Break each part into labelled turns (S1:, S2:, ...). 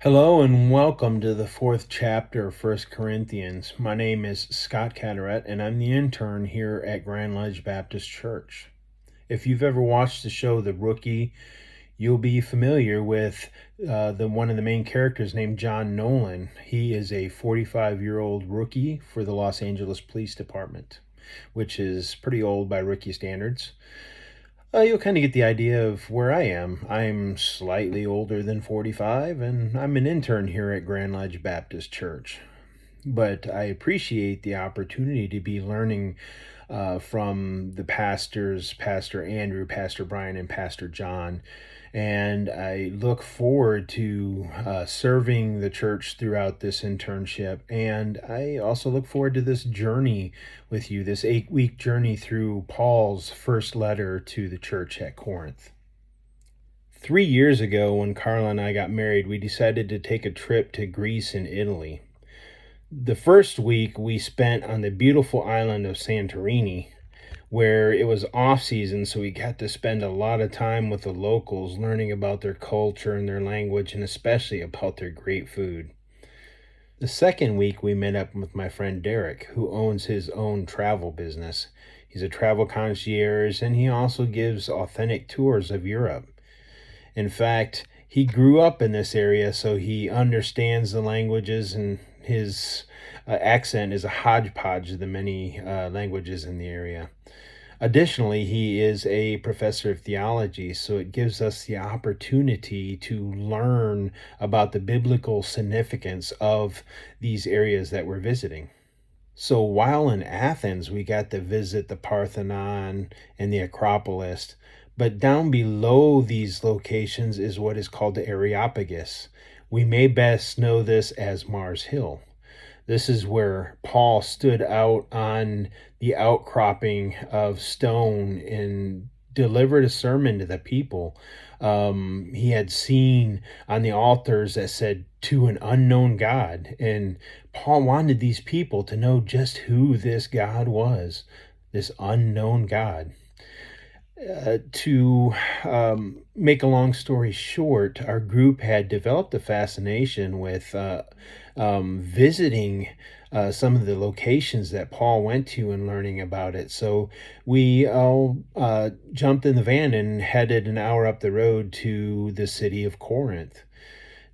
S1: Hello and welcome to the fourth chapter of First Corinthians. My name is Scott Cadorette and I'm the intern here at Grand Ledge Baptist Church. If you've ever watched the show The Rookie, you'll be familiar with one of the main characters named John Nolan. He is a 45-year-old rookie for the Los Angeles Police Department, which is pretty old by rookie standards. You'll kind of get the idea of where I am. I'm slightly older than 45, and I'm an intern here at Grand Ledge Baptist Church. But I appreciate the opportunity to be learning from the pastors, Pastor Andrew, Pastor Brian, and Pastor John. And I look forward to serving the church throughout this internship. And I also look forward to this journey with you, this 8-week journey through Paul's first letter to the church at Corinth. 3 years ago, when Carla and I got married, we decided to take a trip to Greece and Italy. The first week we spent on the beautiful island of Santorini, where it was off season, so we got to spend a lot of time with the locals, learning about their culture and their language, and especially about their great food. The second week we met up with my friend Derek, who owns his own travel business. He's a travel concierge, and he also gives authentic tours of Europe. In fact, he grew up in this area, so he understands the languages, and his accent is a hodgepodge of the many languages in the area. Additionally, he is a professor of theology, so it gives us the opportunity to learn about the biblical significance of these areas that we're visiting. So while in Athens, we got to visit the Parthenon and the Acropolis, but down below these locations is what is called the Areopagus. We may best know this as Mars Hill. This is where Paul stood out on the outcropping of stone and delivered a sermon to the people. He had seen on the altars that said, "To an unknown God." And Paul wanted these people to know just who this God was, this unknown God. To make a long story short, our group had developed a fascination with visiting some of the locations that Paul went to and learning about it. So we all jumped in the van and headed an hour up the road to the city of Corinth.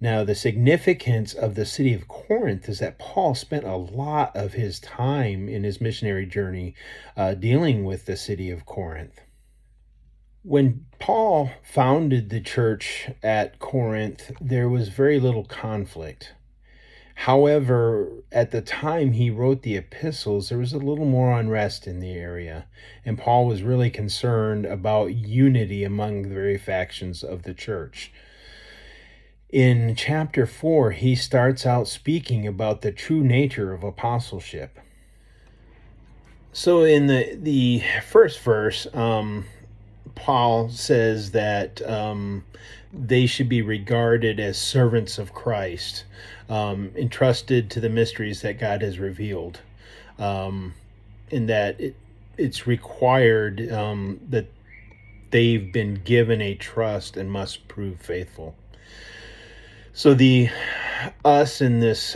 S1: Now, the significance of the city of Corinth is that Paul spent a lot of his time in his missionary journey dealing with the city of Corinth. When Paul founded the church at Corinth, there was very little conflict. However, at the time he wrote the epistles, there was a little more unrest in the area, and Paul was really concerned about unity among the very factions of the church. In chapter 4, he starts out speaking about the true nature of apostleship. So in the first verse, Paul says that they should be regarded as servants of Christ, entrusted to the mysteries that God has revealed, and that it's required that they've been given a trust and must prove faithful. So the us in this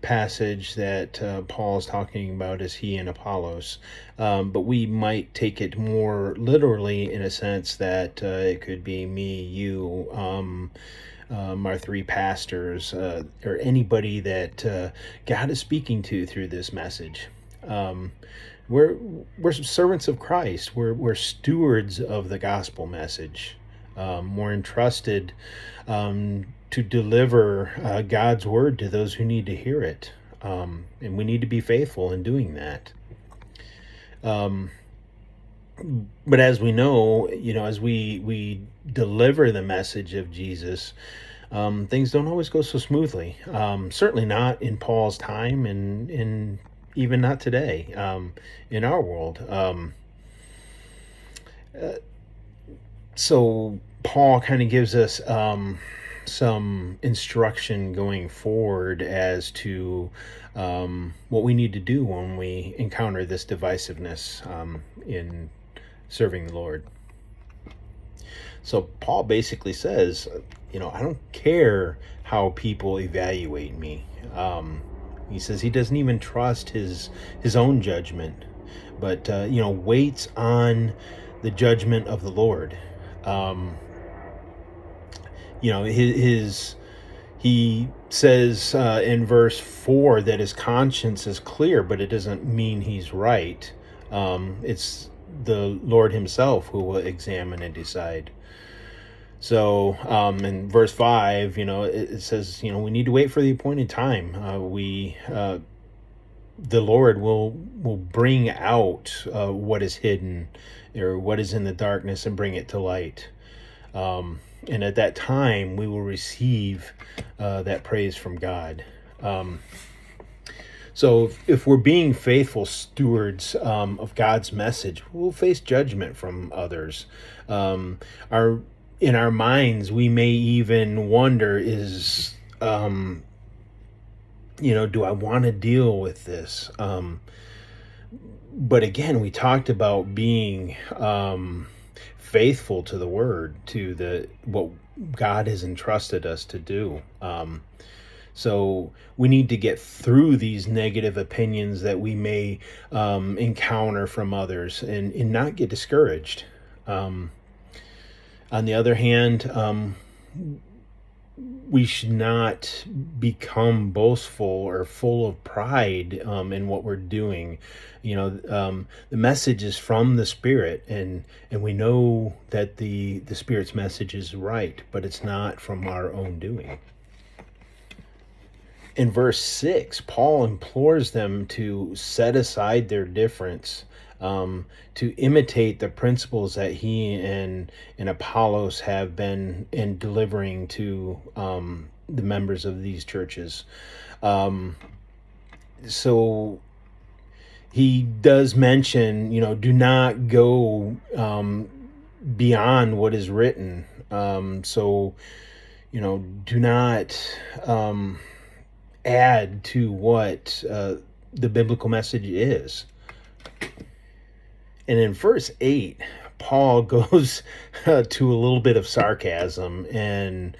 S1: passage that Paul is talking about is he and Apollos, but we might take it more literally in a sense that it could be me, you, our three pastors, or anybody that God is speaking to through this message. We're servants of Christ. We're stewards of the gospel message. We're entrusted to deliver God's word to those who need to hear it. And we need to be faithful in doing that. But as we know, as we deliver the message of Jesus, things don't always go so smoothly. Certainly not in Paul's time, and even not today in our world. So Paul kind of gives us some instruction going forward as to what we need to do when we encounter this divisiveness in serving the Lord. So Paul basically says, I don't care how people evaluate me. He says he doesn't even trust his own judgment, but waits on the judgment of the Lord. His he says in verse 4 that his conscience is clear, but it doesn't mean he's right. It's the Lord himself who will examine and decide. So in verse 5, it says, we need to wait for the appointed time. The Lord will bring out what is hidden or what is in the darkness and bring it to light. And at that time, we will receive that praise from God. So if we're being faithful stewards of God's message, we'll face judgment from others. In our minds, we may even wonder, do I want to deal with this? But again, we talked about being faithful to the word, to what God has entrusted us to do. So we need to get through these negative opinions that we may encounter from others and not get discouraged. On the other hand, we should not become boastful or full of pride in what we're doing. The message is from the Spirit, and we know that the Spirit's message is right, but it's not from our own doing. In verse 6, Paul implores them to set aside their difference, to imitate the principles that he and Apollos have been in delivering to the members of these churches. So he does mention, do not go beyond what is written. Do not add to what the biblical message is. And in verse 8, Paul goes to a little bit of sarcasm and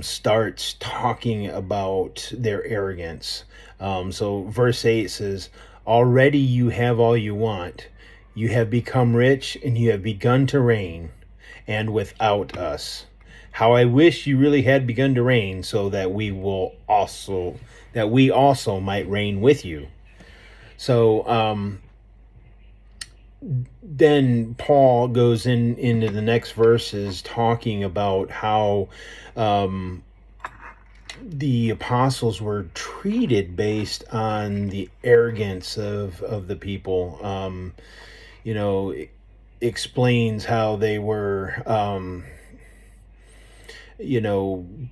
S1: starts talking about their arrogance. So verse 8 says, "Already you have all you want. You have become rich and you have begun to reign, and without us. How I wish you really had begun to reign, so that we also might reign with you." So then Paul goes into the next verses talking about how the apostles were treated based on the arrogance of the people. Explains how they were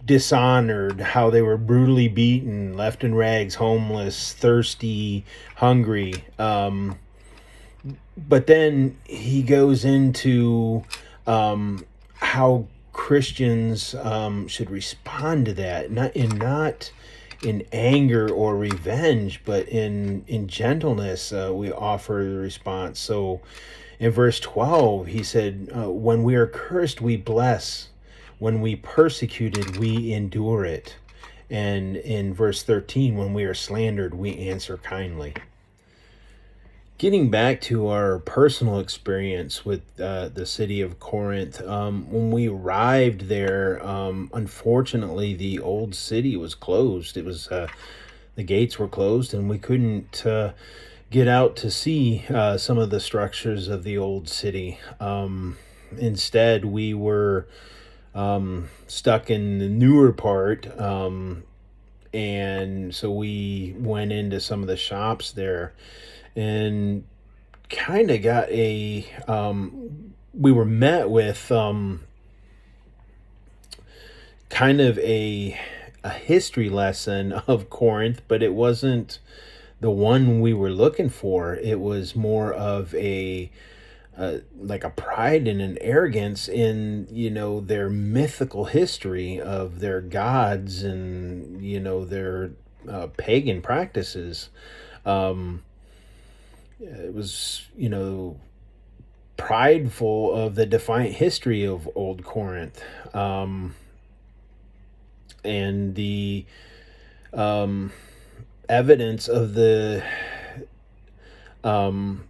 S1: dishonored, how they were brutally beaten, left in rags, homeless, thirsty, hungry. But then he goes into how Christians should respond to that, not in anger or revenge, but in gentleness. We offer the response. So in verse 12, he said, "When we are cursed, we bless. When we persecuted, we endure it." And in verse 13, when we are slandered, we answer kindly. Getting back to our personal experience with the city of Corinth, when we arrived there, unfortunately, the old city was closed. It was the gates were closed, and we couldn't get out to see some of the structures of the old city. Instead, we were stuck in the newer part, and so we went into some of the shops there and kind of got we were met with kind of a history lesson of Corinth, but it wasn't the one we were looking for. It was more of like a pride and an arrogance in their mythical history of their gods and their pagan practices. It was prideful of the defiant history of Old Corinth, and the um, evidence of the um,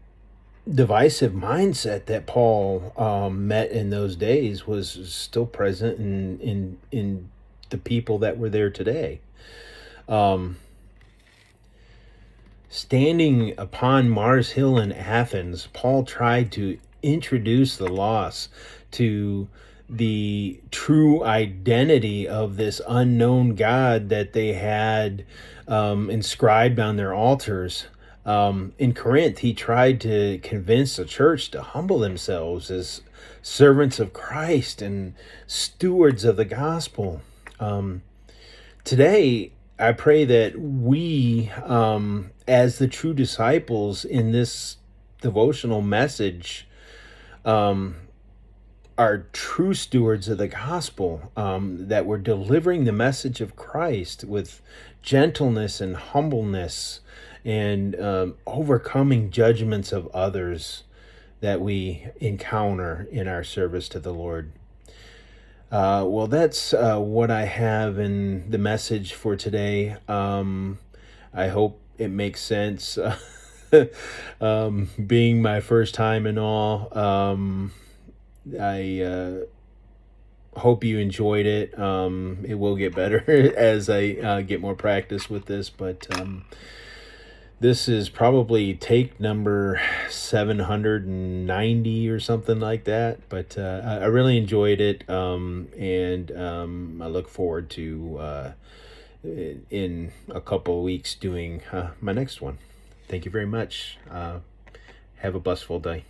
S1: divisive mindset that Paul met in those days was still present in the people that were there today. Standing upon Mars Hill in Athens, Paul tried to introduce the lost to the true identity of this unknown God that they had inscribed on their altars. In Corinth, he tried to convince the church to humble themselves as servants of Christ and stewards of the gospel. Today, I pray that we, as the true disciples in this devotional message, are true stewards of the gospel, that we're delivering the message of Christ with gentleness and humbleness, and overcoming judgments of others that we encounter in our service to the Lord. Well, that's what I have in the message for today. I hope it makes sense. Being my first time and all, I hope you enjoyed it. It will get better as I get more practice with this, but this is probably take number 790 or something like that. But I really enjoyed it, and I look forward to in a couple of weeks doing my next one. Thank you very much. Have a blissful day.